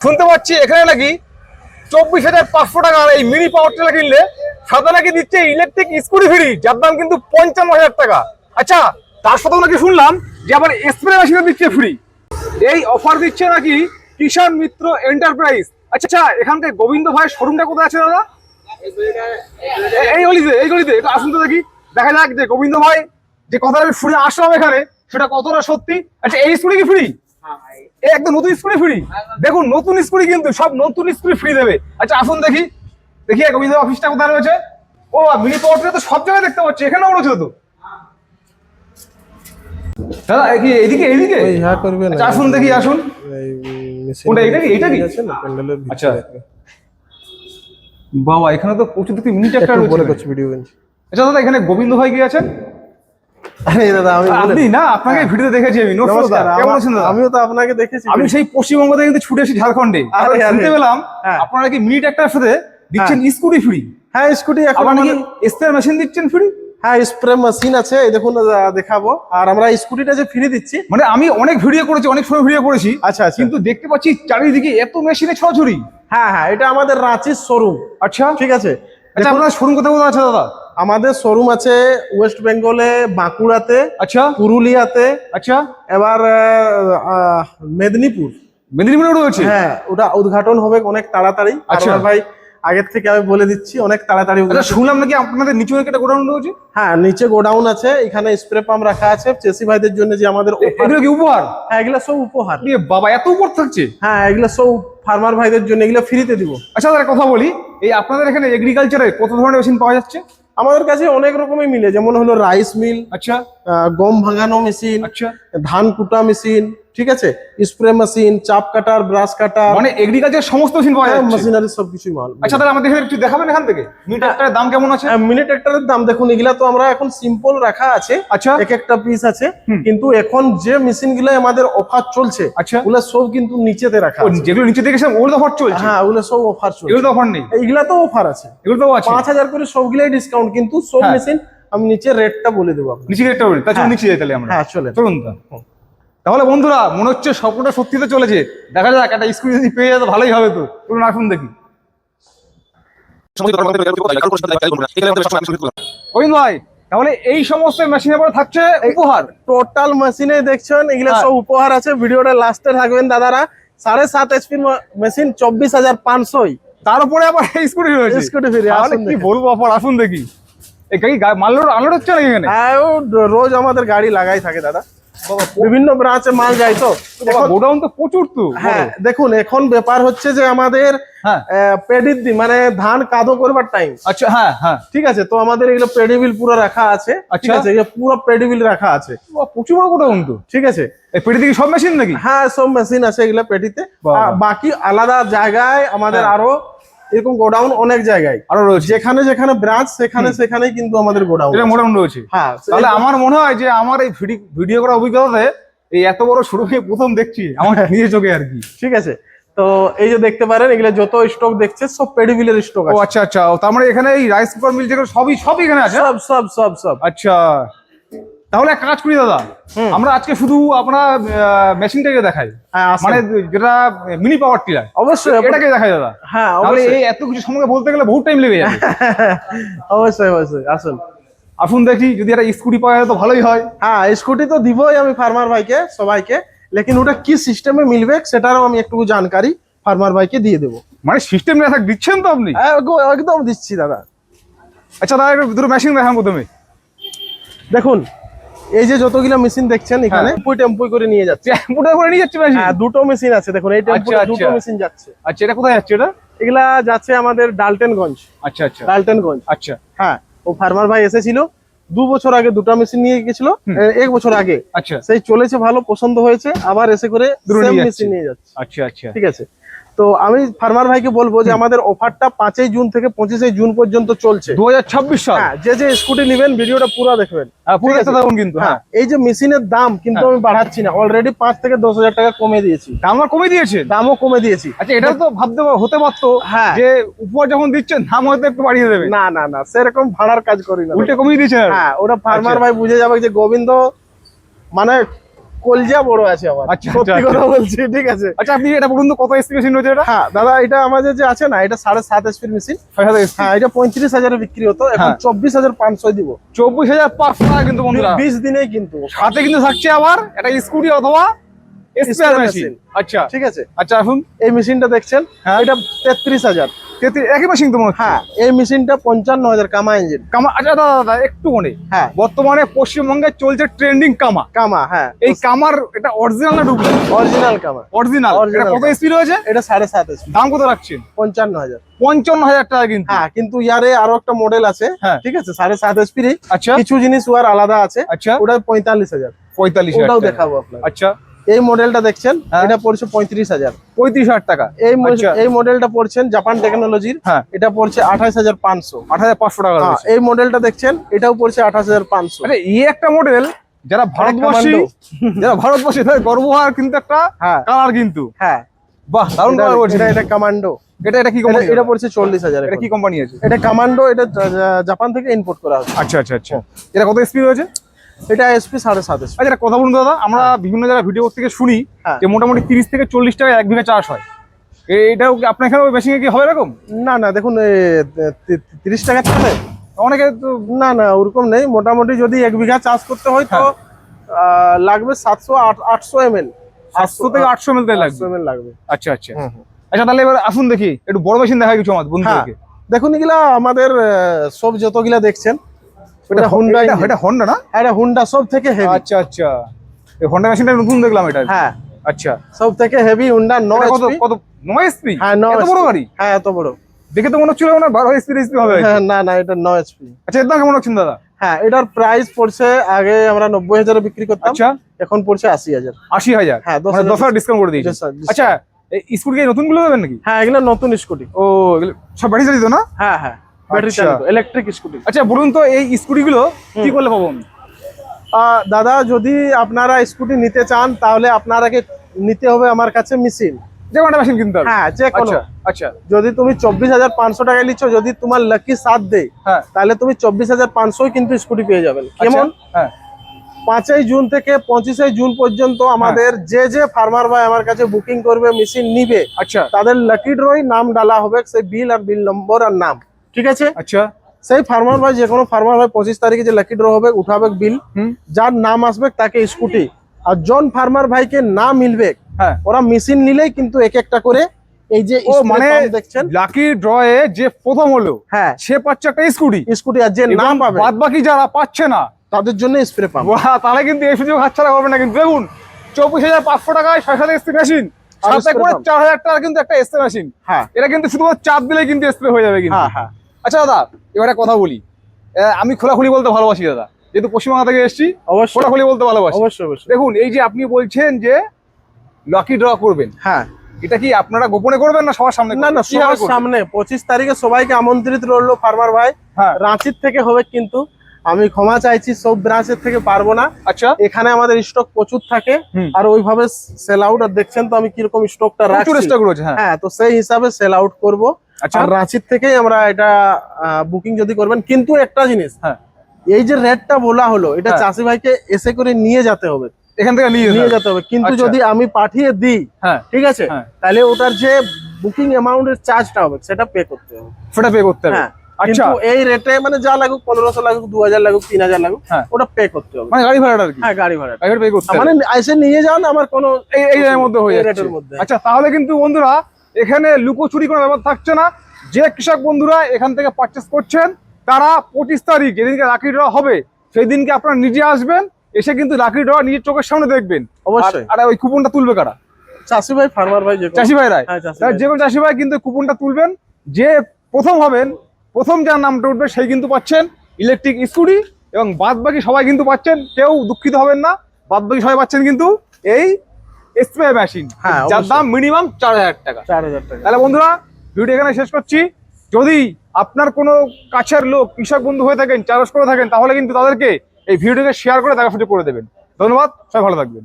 শুনতে পাচ্ছি এখানে নাকি 24,500 টাকার এই মিনি পাওয়ার টিলার কিনলে সাথে নাকি দিচ্ছে ইলেকট্রিক স্কুটি ফ্রি, যার দাম কিন্তু 55,000 টাকা। আচ্ছা, তার সাথেও নাকি শুনলাম যে আবার স্প্রে মেশিনও দিচ্ছে ফ্রি। এই অফার দিচ্ছে নাকি কিষাণ মিত্র এন্টারপ্রাইজ। আচ্ছা, এখানকার গোবিন্দ ভাইয়ের শোরুমটা কোথায় আছে দাদা? এই গলিতে একটু আসুন তো দেখি, দেখা যাক যে গোবিন্দ ভাই যে কথাটা আমি শুনে আসলাম এখানে সেটা কতটা সত্যি। আচ্ছা, এই স্কুটি কি ফ্রি? এই একদম নতুন স্কুটি ফ্রি। দেখুন, নতুন স্কুটি কিন্তু সব নতুন স্কুটি ফ্রি দেবে। আচ্ছা আসুন দেখি গোবিন্দ অফিসটা কোথায় রয়েছে। ও, মিনি পাওয়ার তো সব জায়গায় দেখতে পাচ্ছি, এখানেও রয়েছে তো দাদা। এইদিকে আচ্ছা আসুন দেখি, আসুন। কোনটা, এইটা কি? আচ্ছা বাবা, এখানে তো প্রচুর দেখি মিনি ট্রাক্টর রয়েছে। আচ্ছা দাদা, এখানে গোবিন্দ ভাই কি আছেন? আরে দাদা, আপনি না, আপনাকে ভিডিওতে দেখেছি আমি। নমস্কার, কেমন আছেন দাদা? আমিও তো আপনাকে দেখেছি। আমি সেই পশ্চিমবঙ্গ থেকে কিন্তু ছুটে এসেছি ঝাড়খণ্ডে। শুনতে পেলাম আপনারা কি মিনি ট্রাক্টরের সাথে দিচ্ছেন স্কুটি ফ্রি? হ্যাঁ, স্কুটি এখন নাকি স্প্রে মেশিন দিচ্ছেন ফ্রি? হ্যাঁ, স্প্রে মেশিন আছে, এই দেখুন দেখাবো। আর আমরা স্কুটিটা যে ফ্রি দিচ্ছি, মানে আমি অনেক ভিডিও করেছি, অনেক সময় ভিডিও করেছি। আচ্ছা, কিন্তু দেখতে পাচ্ছি চারিদিকে এত মেশিনে ছড়াছড়ি। হ্যাঁ, এটা আমাদের রাঁচির শোরুম। আচ্ছা ঠিক আছে। আচ্ছা, আপনার শোরুম কোথায় আছে দাদা? আমাদের শোরুম আছে ওয়েস্ট বেঙ্গলে, বাঁকুড়াতে, আচ্ছা পুরুলিয়াতে, আচ্ছা এবার মেদিনীপুরে রয়েছে। হ্যাঁ, ওটা উদ্ঘাটন হবে অনেক তাড়াতাড়ি। আচ্ছা ভাই, আগের থেকে আমি বলে দিচ্ছি, অনেক তাড়াতাড়ি। শুনলাম নাকি আপনাদের নিচে একটা গোডাউন রয়েছে? হ্যাঁ, নিচে গোডাউন আছে, এখানে স্প্রে পাম্প রাখা আছে চেসি ভাইদের জন্য, যে আমাদের এগুলো কি উপহার? হ্যাঁ, এগুলো সব উপহার। বাবা, এত উপহার থাকছে? হ্যাঁ, এগুলো সব ফার্মার ভাইদের জন্য, এগুলো ফ্রিতে দিব। আচ্ছা দাদা, কথা বলি, এই আপনাদের এখানে এগ্রিকালচারে কত ধরনের মেশিন পাওয়া যাচ্ছে? আমাদের কাছে অনেক রকমই মিলে, যেমন হলো রাইস মিল, আচ্ছা, গম ভাঙানো মেশিন, আচ্ছা, ধান কুটা মেশিন, ঠিক আছে, স্প্রে মেশিন, চাপ কাটার, ব্রাশ কাটার, মানে এগ্রিকালচার সমস্ত মেশিন পাওয়া যাচ্ছে। মেশিনারি সবকিছুই মাল। আচ্ছা তাহলে আমাদের এখানে একটু দেখাবেন এখান থেকে মিনি ট্রাক্টরের দাম কেমন আছে? মিনি ট্রাক্টরের দাম দেখুন, এগুলা তো আমরা এখন সিম্পল রাখা আছে। আচ্ছা, এক একটা পিস আছে, কিন্তু এখন যে মেশিন গুলো আমাদের অফার চলছে, আচ্ছা, ওগুলো সব কিন্তু নিচেতে রাখা আছে। যেগুলো নিচে দেখেছিলাম ওগুলো অফার চলছে? হ্যাঁ, ওগুলো সব অফার চলছে। এগুলো তো অফার নেই? এইগুলা তো অফার আছে, এগুলো তো আছে। 5,000 করে সবগুলাই ডিসকাউন্ট, কিন্তু সব মেশিন আমি নিচে রেটটা বলে দেবো আপনাকে। নিচে রেটটা বলি, তাহলে নিচে যাই তাহলে আমরা। হ্যাঁ, চলেন। তাহলে বন্ধুরা, মনে হচ্ছে স্বপ্নটা সত্যিতে চলেছে। দেখা যাক, একটা স্কুটি যদি পেয়ে যেত ভালোই হবে তো। চলুন আসুন দেখি। গোবিন্দ ভাই, তাহলে এই সমস্ত মেশিনের পরে থাকছে উপহার? টোটাল মেশিনে দেখছেন, এগুলা সব উপহার আছে। ভিডিওটা লাস্টে থাকবেন দাদারা। 7.5 HP মেশিন 24,500। তার উপরে আবার স্কুটি রয়েছে। স্কুটি ফ্রি, কি বলবো অফার, আসুন দেখি। এই গাড়ি মাল আনলোড হচ্ছে না এখানে? হ্যাঁ, রোজ আমাদের গাড়ি লাগাই থাকে দাদা, বিভিন্ন ব্রাঞ্চে মাল যায় তো। গোডাউন তো প্রচুর তো। হ্যাঁ, দেখুন এখন ব্যাপার হচ্ছে যে আমাদের পেডির দিন, মানে ধান কাদো করবার টাইম। আচ্ছা, হ্যাঁ হ্যাঁ, ঠিক আছে, তো আমাদের এগুলো পেডিবিল পুরো রাখা আছে। ঠিক আছে, এগুলো পুরো পেডিবিল রাখা আছে। প্রচুর বড় গোডাউন তো। ঠিক আছে, এই পেটি থেকে সব মেশিন নাকি? হ্যাঁ, সব মেশিন আছে এগুলো পেটিতে। বাকি আলাদা জায়গায় আমাদের আরো এরকম গোডাউন অনেক জায়গায় আরো রয়েছে, যেখানে যেখানে ব্রাঞ্চ সেখানে কিন্তু আমাদের গোডাউন রয়েছে। হ্যাঁ, তাহলে আমার মনে হয় যে আমার এই ভিডিও করার অভিজ্ঞতাতে এই এত বড় শোরুমে প্রথম দেখছি আমার নিজের চোখে আর কি। ঠিক আছে, তো এই যে দেখতে পারেন, এগুলো যত স্টক দেখছে সব পেডিবিলের স্টক আছে। ও আচ্ছা আচ্ছা, তার মানে এখানে এই রাইস কুকার মিল যেগুলো সবই এখানে আছে? সব। আচ্ছা, তাহলে এক কাজ করি দাদা, আমরা আজকে শুধু আপনার মেশিনটাকে দেখাই, মানে যেটা মিনি পাওয়ার টিলার। অবশ্যই এটাকে দেখাই দাদা। হ্যাঁ, তাহলে এই এত কিছু সম্পর্কে বলতে গেলে বহুত টাইম লেগে যাবে। অবশ্যই আসুন দেখি, যদি একটা স্কুটি পাওয়া যায় তো ভালোই হয়। হ্যাঁ, স্কুটি তো দিবই আমি ফার্মার ভাইকে সবাইকে, লেকিন ওটা কি সিস্টেমে মিলবে সেটারও আমি একটু জানকারি ফার্মার ভাইকে দিয়ে দেবো। মানে সিস্টেম না দিচ্ছেন তো আপনি? একদম দিচ্ছি দাদা। আচ্ছা দাদা, দুটো মেশিন দেখান প্রথমে। দেখুন, এই যে যতগুলো মেশিন দেখছেন এখানে টেম্পো করে নিয়ে যাচ্ছে। হ্যাঁ, দুটো মেশিন আছে, দেখুন এই টেম্পো দুটো মেশিন যাচ্ছে। আচ্ছা, এটা কোথায় যাচ্ছে? এগুলা যাচ্ছে আমাদের ডালটেনগঞ্জ। আচ্ছা আচ্ছা, ডালটেনগঞ্জ। আচ্ছা হ্যাঁ, ও ফার্মার ভাই এসেছিল 2 বছর আগে, দুটো মেশিন নিয়ে গেছিল 1 বছর আগে। আচ্ছা, সেই চলেছে ভালো, পছন্দ হয়েছে, আবার এসে করে মেশিন নিয়ে যাচ্ছে। আচ্ছা আচ্ছা, ঠিক আছে, তো আমি ফার্মার ভাইকে বলবো যে আমাদের অফারটা 5 জুন থেকে 25 জুন পর্যন্ত চলছে, 2026 সাল। হ্যাঁ, যে স্কুটি নেবেন ভিডিওটা পুরো দেখবেন। কিন্তু হ্যাঁ, এই যে মেশিনের দাম কিন্তু আমি বাড়াচ্ছি না, অলরেডি 5 থেকে 10,000 টাকা কমে দিয়েছি। দামও কমে দিয়েছি। আচ্ছা, এটা তো ভাবতে হতে পারতো যে উপহার যখন দিচ্ছেন দাম হয়তো একটু বাড়িয়ে দেবে। না, সেরকম ভাড়ার কাজ করি না, উল্টে কমিয়ে দিয়েছেন। হ্যাঁ, ওটা ফার্মার ভাই বুঝে যাবে যে গোবিন্দ মানে কলজা বড় আছে আমার, আচ্ছা, সত্যি আচ্ছা, কথা বলছি, ঠিক আছে। আচ্ছা আপনি এটা বলুন তো কত এসপি মেশিন রয়েছে এটা? হ্যাঁ দাদা, এটা আমাদের যে আছে না, এটা 7.5 এসপির মেশিন। 6000 এসপি। হ্যাঁ, এটা 35,000 বিক্রি হতো, এখন হ্যাঁ। 24,500 দিব। 24,500 টাকা কিন্তু বন্ধুরা। 20 দিনেই কিন্তু সাথে কিন্তু থাকছে আবার একটা স্কুটি অথবা স্পেয়ার Spare মেশিন। machine। আচ্ছা ঠিক আছে। আচ্ছা এখন এই মেশিনটা দেখছেন, হ্যাঁ। এটা 33,000। একই মেশিন তো মনে হচ্ছে। হ্যাঁ, এই মেশিনটা 55,000 কামা ইঞ্জিন। কামা, আচ্ছা দাদা দাদা একটু মনে, হ্যাঁ, বর্তমানে পশ্চিমবঙ্গে চলছে ট্রেন্ডিং কামা। কামা, হ্যাঁ, এই কামার এটা অরিজিনাল না ডুপ্লিকেট? অরিজিনাল কামা। অরিজিনাল। এটা Original কত কামা। এসপি রয়েছে? এটা 7.5 এসপি, দাম কত রাখছেন? 55,000। 55,000 টাকা কিন্তু। হ্যাঁ, কিন্তু ইয়ারে আরো একটা মডেল আছে, হ্যাঁ। ঠিক আছে, 7.5 এসপির। আচ্ছা কিছু জিনিস ওর আলাদা আছে, আচ্ছা, ওটা 45,000। 45,000 ওটাও টাকা। দেখাবো আপনাকে। আচ্ছা এই মডেলটা দেখছেন, হ্যাঁ। এটা পড়ছে 35,000। 35,000 টাকা। আচ্ছা। এই মডেলটা পড়ছেন জাপান টেকনোলজির, হ্যাঁ। এটা পড়ছে 28,500। 28,500 টাকা হ্যাঁ, রয়েছে। এই মডেলটা দেখছেন, এটাও পড়ছে 28,500। আচ্ছা এই একটা মডেল যারা ভারতবর্ষী, যারা ভারতবর্ষী তাদের গর্ব হওয়ার কিন্তু একটা হ্যাঁ কালার কিন্তু। হ্যাঁ, বাহ দারুণ কালার বলছে। এটা কামান্ডো। এটা কি কোম্পানি? এটা পড়ছে 40,000। এটা কি কোম্পানি আছে? এটা কামান্ডো, এটা জাপান থেকে ইম্পোর্ট করা হচ্ছে। আচ্ছা আচ্ছা আচ্ছা। এটা কত এসপি রয়েছে? এটা এসপি 7.5 এসপি। আচ্ছা একটা কথা বলুন দাদা, আমরা বিভিন্ন জায়গায় ভিডিও থেকে শুনি হ্যাঁ। যে মোটামুটি 30 থেকে 40 টাকা 1 বিঘা চাষ হয়। এটাও কি আপনার এখানে মেশিনে কি হবে এরকম? না না, দেখুন 30 টাকা চলে। অনেকে তো না না, ওরকম নেই। মোটামুটি যদি 1 বিঘা চাষ করতে হয় তো লাগবে 700-800 ml। 700 থেকে 800 ml লাগবে। 800 ml লাগবে। আচ্ছা আচ্ছা। আচ্ছা তাহলে এবার আসুন দেখি একটু বড় মেশিন দেখা কিছু আমার হ্যাঁ, বন্ধুদেরকে। দেখুন এগুলা আমাদের সব যতগুলা দেখছেন, এটা হুন্ডা, এটা হন্ডা না? এটা হুন্ডা সব থেকে হেভি। আচ্ছা আচ্ছা। এই হন্ডা মেশিনটা নতুন দেখলাম এটা। হ্যাঁ, আচ্ছা। সব থেকে হেভি হুন্ডা 9 এটা কত HP। কত 9 এসপি? হ্যাঁ, 9 এত বড় HP গাড়ি? হ্যাঁ, এত বড়। দেখে তো মনে হচ্ছিল না 12 এসপি হবে। হ্যাঁ, না না, এটা 9 HP। আচ্ছা এর দাম কেমন রাখছেন দাদা? হ্যাঁ, এটার প্রাইস পড়ছে, আগে আমরা 90,000 বিক্রি করতাম, আচ্ছা এখন পড়ছে 80,000। 80,000? হ্যাঁ, 10,000 ডিসকাউন্ট করে দিয়েছে। আচ্ছা এই স্কুটি কি নতুন গুলো দেবেন নাকি? হ্যাঁ, এগুলো নতুন স্কুটি। ও এগুলো সব ব্যাটারি চালিত না? হ্যাঁ হ্যাঁ, ব্যাটারি আচ্ছা। চালিত ইলেকট্রিক স্কুটি। আচ্ছা বলুন তো এই স্কুটি গুলো কি করলে পাবো আমি? দাদা, যদি আপনারা স্কুটি নিতে চান তাহলে আপনারাকে নিতে হবে আমার কাছে মেশিন। যে কোনো মেশিন কিনতে হবে? হ্যাঁ, যে কোনো। আচ্ছা আচ্ছা। যদি তুমি 24,500 টাকা নিচ্ছ, যদি তোমার লাকি সাথ দেয় হ্যাঁ তাহলে তুমি 24,500 কিন্তু স্কুটি পেয়ে যাবেন। কেমন? হ্যাঁ 5 জুন থেকে 25 জুন পর্যন্ত আমাদের যে ফার্মার ভাই আমার কাছে বুকিং করবে, মেশিন নিবে, আচ্ছা তাদের লাকি ড্রই নাম ডালা হবে, সেই বিল আর বিল নম্বর আর নাম, ঠিক আছে? আচ্ছা। সেই ফার্মার ভাই, যে কোনো ফার্মার ভাই 25 তারিখে যে লাকি ড্র হবে, উঠাবে বিল, হুম যার নাম আসবে তাকে স্কুটি। আর জন ফার্মার ভাইকে না মিলবে, হ্যাঁ। ওরা মেশিন নিলেই কিন্তু এক একটা করে এই যে ও spray মানে pump দেখছেন, লাকি ড্রয়ে যে প্রথম হলো হ্যাঁ, সে পাচ্ছে একটা স্কুটি, স্কুটি, আর যে নাম পাবে বাদ বাকি যারা পাচ্ছে না তাদের জন্য স্প্রে পাম্প। বাহ, তাহলে কিন্তু এই সুযোগ হাতছাড়া হবে না কিন্তু। দেখুন 24,500 টাকায় 6,000 এসপি মেশিন, আর সাথে spray করে pump। 4,000 টাকা কিন্তু একটা স্প্রে মেশিন। হ্যাঁ এটা কিন্তু শুধুমাত্র চাপ দিলেই কিন্তু স্প্রে হয়ে যাবে কিন্তু। হ্যাঁ হ্যাঁ, আচ্ছা দাদা এবার একটা কথা বলি, আমি খোলাখুলি বলতে ভালোবাসি দাদা, যেহেতু পশ্চিমবঙ্গ থেকে এসেছি অবশ্যই খোলাখুলি বলতে ভালোবাসি। অবশ্যই অবশ্যই। দেখুন এই যে আপনি বলছেন যে লাকি ড্র করবেন, হ্যাঁ, এটা কি আপনারা গোপনে করবেন না সবার সামনে? না না, কিভাবে সবার করবেন? সামনে 25 তারিখে সবাইকে আমন্ত্রিত রইলো ফার্মার ভাই। হ্যাঁ রাঁচির থেকে হবে, কিন্তু আমি ক্ষমা চাইছি, সব ব্রাঞ্চের থেকে পারবো না। আচ্ছা এখানে আমাদের স্টক প্রচুর থাকে, হুম। আর ওইভাবে সেল আউট, আর দেখছেন তো আমি কিরকম স্টকটা প্রচুর রাখছি। স্টক রয়েছে। হ্যাঁ হ্যাঁ, তো সেই হিসাবে সেল আউট করবো। আচ্ছা আর রাঁচির থেকেই আমরা এটা বুকিং যদি করবেন, কিন্তু একটা জিনিস, হ্যাঁ এই যে রেটটা বলা হলো, এটা হ্যাঁ। চাষি ভাইকে এসে করে নিয়ে যেতে হবে, এখান থেকে নিয়ে নিয়ে যান। যেতে হবে। কিন্তু আচ্ছা। যদি আমি পাঠিয়ে দিই, হ্যাঁ ঠিক আছে, হ্যাঁ। তাহলে ওটার যে বুকিং অ্যামাউন্টের চার্জটা হবে সেটা পে করতে হবে। সেটা পে করতে হবে। হ্যাঁ, আচ্ছা কিন্তু এই রেটে মানে যা লাগুক, 1500 লাগুক, 2000 লাগুক, 3000 লাগুক, হ্যাঁ। ওটা পে করতে হবে। মানে গাড়ি ভাড়াটা আর কি? হ্যাঁ, গাড়ি ভাড়া গাড়ি পে করতে হবে। মানে এসে নিয়ে যান, আমার কোনো এই এর মধ্যে হয়ে এই যাচ্ছে। রেটের মধ্যে। আচ্ছা তাহলে কিন্তু বন্ধুরা এখানে লুকোচুরি কোনো ব্যাপার থাকছে না। যে কৃষক বন্ধুরা এখান থেকে পারচেস করছেন তারা 25 তারিখ যেদিনকে লাকি ড্র হবে সেই দিনকে আপনারা নিজে আসবেন, এসে কিন্তু লাকি ড্র নিজের চোখের সামনে দেখবেন। অবশ্যই। আর ওই কুপনটা তুলবে কারা? চাষি ভাই, ফার্মার ভাই, যে কোনো। চাষি ভাইরাই। হ্যাঁ, চাষি তাহলে ভাই। যে কোনো চাষি ভাই কিন্তু কুপনটা তুলবেন। যে প্রথম হবেন, প্রথম যার নামটা উঠবে সেই কিন্তু পাচ্ছেন ইলেকট্রিক স্কুটি, এবং বাদ বাকি সবাই কিন্তু পাচ্ছেন, কেউ দুঃখিত হবেন না, বাদ বাকি সবাই পাচ্ছেন কিন্তু এই স্প্রে মেশিন, হ্যাঁ, যার অবশ্যই। দাম মিনিমাম 4,000 টাকা। 4000 টাকা। তাহলে বন্ধুরা ভিডিও এখানে শেষ করছি। যদি আপনার কোনো কাছের লোক কৃষক বন্ধু হয়ে থাকেন, চাষ করে থাকেন, তাহলে কিন্তু তাদেরকে এই ভিডিওকে শেয়ার করে দেখা সুযোগ করে দেবেন। ধন্যবাদ, সবাই ভালো থাকবেন।